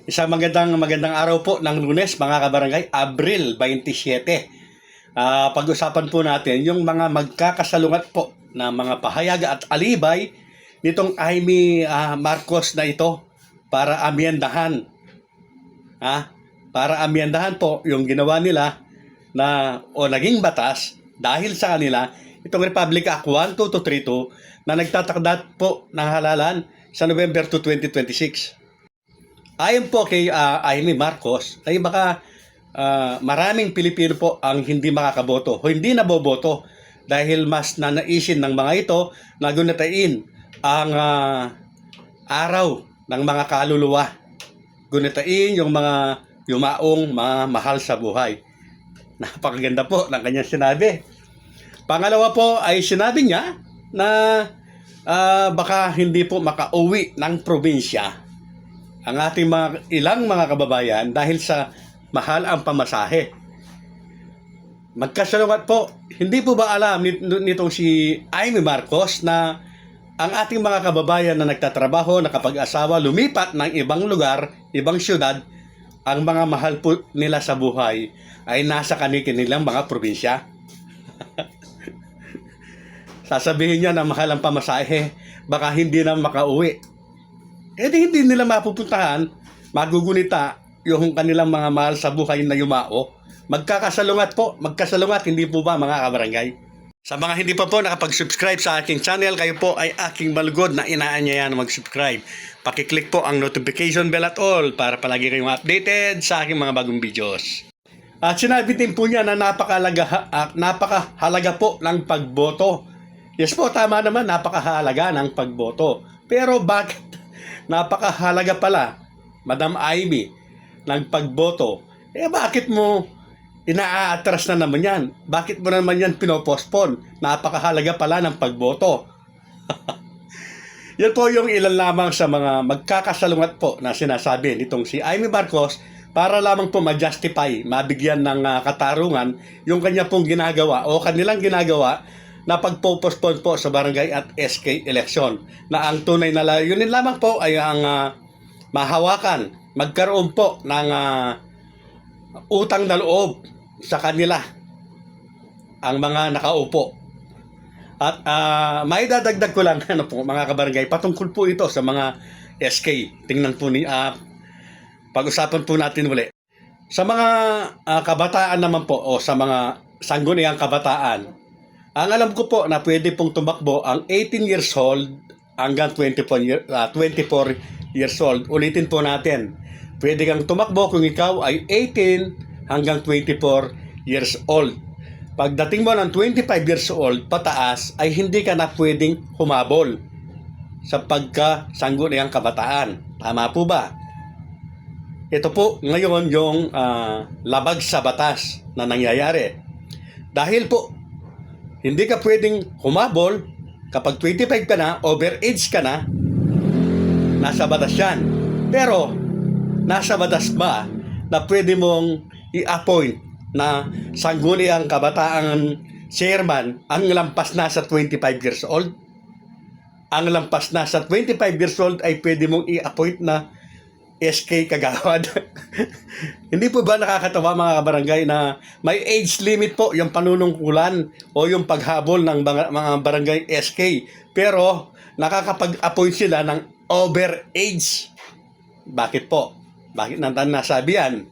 Isang magandang araw po ng Lunes, mga kabarangay, Abril 27. Pag-usapan po natin yung mga magkakasalungat po na mga pahayag at alibay nitong Amy Marcos na ito para amyendahan. Para amyendahan po yung ginawa nila o naging batas dahil sa kanila itong Republic Act 12232 na nagtatakda po ng halalan sa November 2, 2026. Ayon po kay Amy Marcos, ay baka maraming Pilipino po ang hindi makakaboto o hindi naboboto dahil mas nanaisin ng mga ito na gunitain ang araw ng mga kaluluwa. Gunitain yung mga yumaong mga mahal sa buhay. Napakaganda po ng kanyang sinabi. Pangalawa po ay sinabi niya na baka hindi po makauwi ng probinsya ang ating ilang mga kababayan dahil sa mahal ang pamasahe. Magkasalungat po, hindi po ba alam nitong si Amy Marcos na ang ating mga kababayan na nagtatrabaho, nakapag-asawa, lumipat ng ibang lugar, ibang syudad, ang mga mahal po nila sa buhay ay nasa kanilang mga probinsya? Sasabihin niya na mahal ang pamasahe, baka hindi na makauwi. Hindi nila mapupuntahan, magugunita yung kanilang mga mahal sa buhay na yumao. Magkakasalungat, hindi po ba mga kabarangay? Sa mga hindi pa po nakapag-subscribe sa aking channel, kayo po ay aking malugod na inaanyayan na mag-subscribe. Pakiclick po ang notification bell at all para palagi kayong updated sa aking mga bagong videos. At sinabi din po niya na napakahalaga po ng pagboto. Yes po, tama naman, napakahalaga ng pagboto. Pero bakit napakahalaga pala, Madam Amy, ng pagboto? Bakit mo inaatras na naman yan? Bakit mo naman yan pinopospon? Napakahalaga pala ng pagboto. Yan po yung ilan lamang sa mga magkakasalungat po na sinasabi nitong si Amy Marcos para lamang po ma-justify, mabigyan ng katarungan yung kanya pong ginagawa o kanilang ginagawa na pagpo-postpone po sa barangay at SK election, na ang tunay na layunin lamang po ay ang mahawakan, magkaroon po ng utang na loob sa kanila ang mga nakaupo. At may dadagdag ko lang po mga kabarangay, patungkol po ito sa mga SK. Tingnan po pag-usapan po natin uli. Sa mga kabataan naman po o sa mga sangguniang kabataan, ang alam ko po na pwede pong tumakbo ang 18 years old hanggang 24 years old. Ulitin po natin. Pwede kang tumakbo kung ikaw ay 18 hanggang 24 years old. Pagdating mo ng 25 years old pataas ay hindi ka na pwedeng humabol sa pagkasangguniang kabataan. Tama po ba? Ito po ngayon yung labag sa batas na nangyayari. Dahil po hindi ka pwedeng humabol kapag 25 ka na, overage ka na, nasa batas yan. Pero, nasa batas ba na pwede mong i-appoint na sangguniang kabataan chairman ang lampas na sa 25 years old? Ang lampas na sa 25 years old ay pwede mong i-appoint na SK kagawad. Hindi po ba nakakatawa mga kabarangay na may age limit po yung panunungkulan o yung paghabol ng mga barangay SK, pero nakakapag-appoint sila ng overage? Bakit po? Bakit nasabi yan?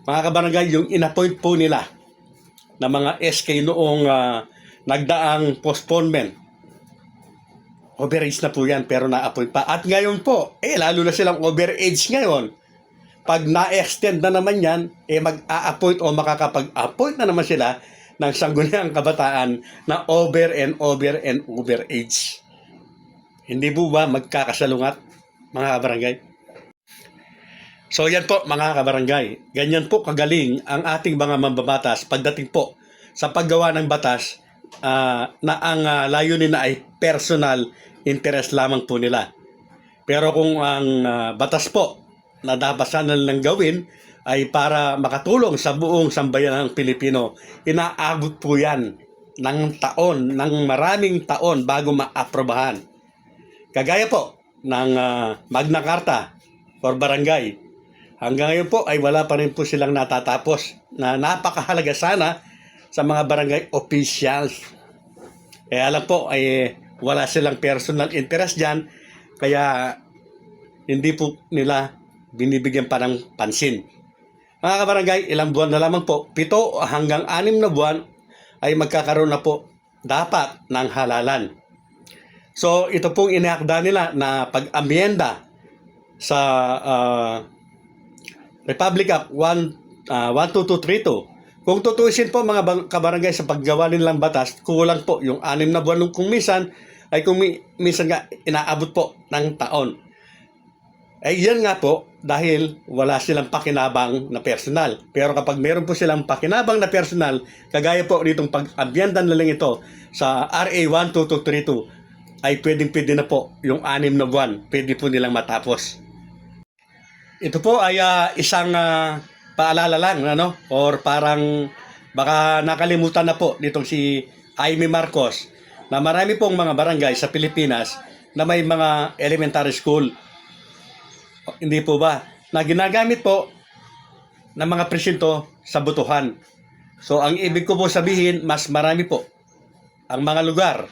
Mga kabarangay, yung in-appoint po nila na mga SK noong nagdaang postponement, overage na po yan, pero na-appoint pa. At ngayon po, lalo na silang overage ngayon. Pag na-extend na naman yan, mag-a-appoint o makakapag-appoint na naman sila ng sangguniang kabataan na overage. Hindi po ba magkakasalungat, mga kabarangay? So yan po mga kabarangay. Ganyan po kagaling ang ating mga mambabatas pagdating po sa paggawa ng batas na ang layunin na ay personal interest lamang po nila. Pero kung ang batas po na dapat sana nilang gawin ay para makatulong sa buong sambayan ng Pilipino, inaabot po yan ng taon, ng maraming taon bago maaprobahan. Kagaya po ng Magna Carta for Barangay Hanggang ngayon po ay wala pa rin po silang natatapos na napakahalaga sana sa mga barangay officials. Kaya lang po ay wala silang personal interest dyan, kaya hindi po nila binibigyan pa ng pansin. Mga kabarangay, ilang buwan na lamang po, 7 hanggang 6 na buwan ay magkakaroon na po dapat ng halalan. So ito pong inihakda nila na pag-amyenda sa Republic Act 12232. Kung tutusin po mga kabarangay sa paggawa nilang batas, kulang po yung 6 na buwan kung minsan ay minsan nga inaabot po ng taon. Ay yan nga po dahil wala silang pakinabang na personal. Pero kapag meron po silang pakinabang na personal, kagaya po nitong pag-amyenda na lang ito sa RA 12232, ay pwede na po yung 6 na buwan, pwede po nilang matapos. Ito po ay isang paalala lang, ano? Or parang baka nakalimutan na po nitong si Jaime Marcos na marami pong mga barangay sa Pilipinas na may mga elementary school. Hindi po ba? Na ginagamit po ng mga presinto sa botohan. So ang ibig ko po sabihin, mas marami po ang mga lugar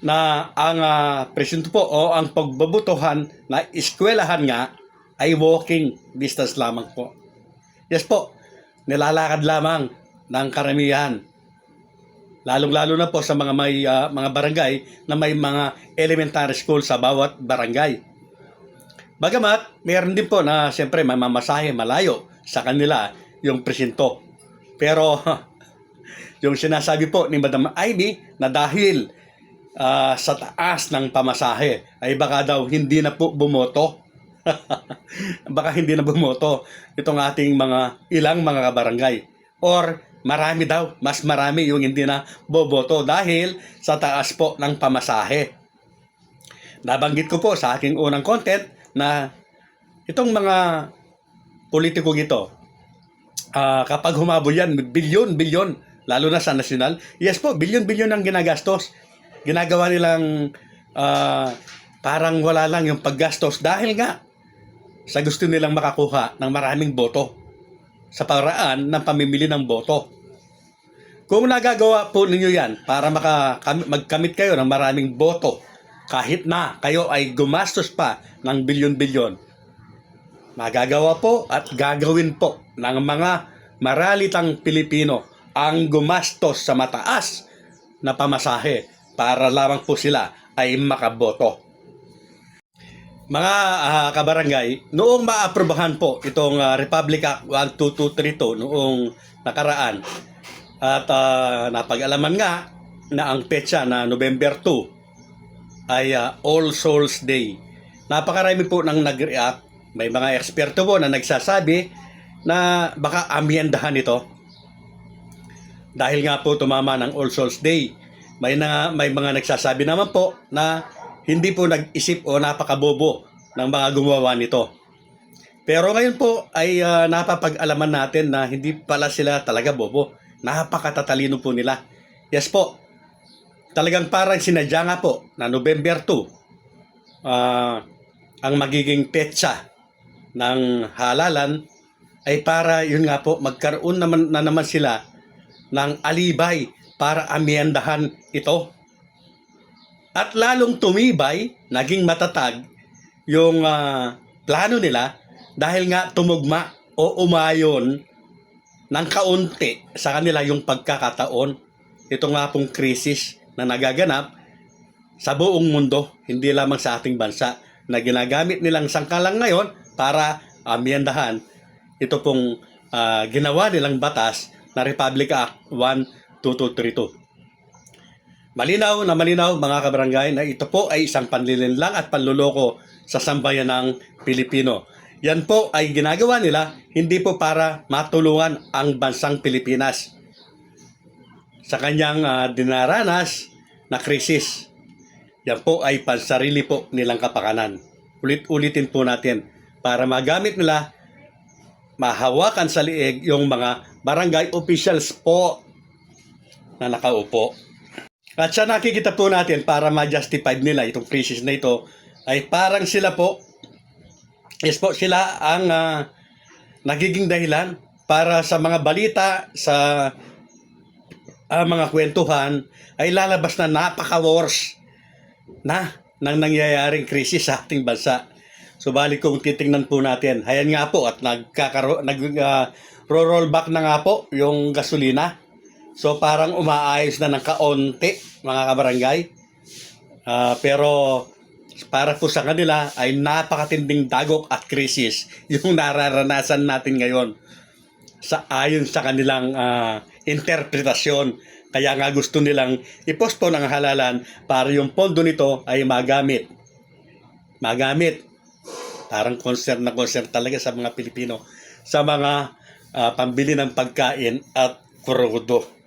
na ang presinto po o ang pagbobotohan na eskwelahan nga ay walking distance lamang po. Yes po, nilalakad lamang ng karamihan. Lalong-lalo na po sa mga may mga barangay na may mga elementary school sa bawat barangay. Bagamat, mayroon din po na siyempre may mamasahe malayo sa kanila yung presinto. Pero yung sinasabi po ni Madam Ivy na dahil sa taas ng pamasahe ay baka daw hindi na po bumoto. Baka hindi na bumoto itong ating ilang mga kabarangay. Or marami daw, mas marami yung hindi na boboto dahil sa taas po ng pamasahe. Nabanggit ko po sa aking unang content na itong mga politikong ito, kapag humabol yan, bilyon, lalo na sa nasyonal, yes po, bilyon ang ginagastos. Ginagawa nilang parang wala lang yung paggastos dahil nga sa gusto nilang makakuha ng maraming boto sa paraan ng pamimili ng boto. Kung nagagawa po ninyo yan para magkamit kayo ng maraming boto, kahit na kayo ay gumastos pa ng bilyon-bilyon, magagawa po at gagawin po ng mga maralitang Pilipino ang gumastos sa mataas na pamasahe para lamang po sila ay makaboto. Mga kabarangay, noong maaprubahan po itong Republic Act 12232 noong nakaraan at napag-alaman nga na ang petsa na November 2 ay All Souls Day. Napakarami po nang nag-react. May mga eksperto po na nagsasabi na baka amyendahan ito dahil nga po tumama ng All Souls Day. May mga nagsasabi naman po na hindi po nag-isip o napakabobo ng mga gumawa nito. Pero ngayon po ay napapag-alaman natin na hindi pala sila talaga bobo. Napakatatalino po nila. Yes po, talagang parang sinadya nga po na November 2 ang magiging petsa ng halalan ay para yun nga po magkaroon naman sila ng alibay para amyendahan ito. At lalong tumibay, naging matatag yung plano nila dahil nga tumugma o umayon ng kaunti sa kanila yung pagkakataon. Ito nga pong krisis na nagaganap sa buong mundo, hindi lamang sa ating bansa, na ginagamit nilang sangkalang ngayon para amyendahan ito pong ginawa nilang batas na Republic Act 12232. Malinaw na malinaw mga kabarangay na ito po ay isang panlilinlang at panluloko sa sambayan ng Pilipino. Yan po ay ginagawa nila hindi po para matulungan ang bansang Pilipinas sa kanyang dinaranas na krisis. Yan po ay pansarili po nilang kapakanan. Ulit-ulitin po natin para magamit nila, mahawakan sa liig yung mga barangay officials po na nakaupo. At sa nakikita po natin para ma-justify nila itong krisis na ito ay parang sila po, yes po, sila ang nagiging dahilan para sa mga balita, sa mga kwentuhan, ay lalabas na napaka-worse na ng nangyayaring krisis sa ating bansa. Subalit kung titingnan po natin, ayan nga po at roll back na nga po yung gasolina. So parang umaayos na ng kaunti mga kabarangay. Pero para po sa kanila ay napakatinding dagok at krisis yung nararanasan natin ngayon ayon sa kanilang interpretasyon. Kaya nga gusto nilang iposto ng halalan para yung pondo nito ay magamit. Parang concern na concern talaga sa mga Pilipino sa mga pambili ng pagkain at krudo.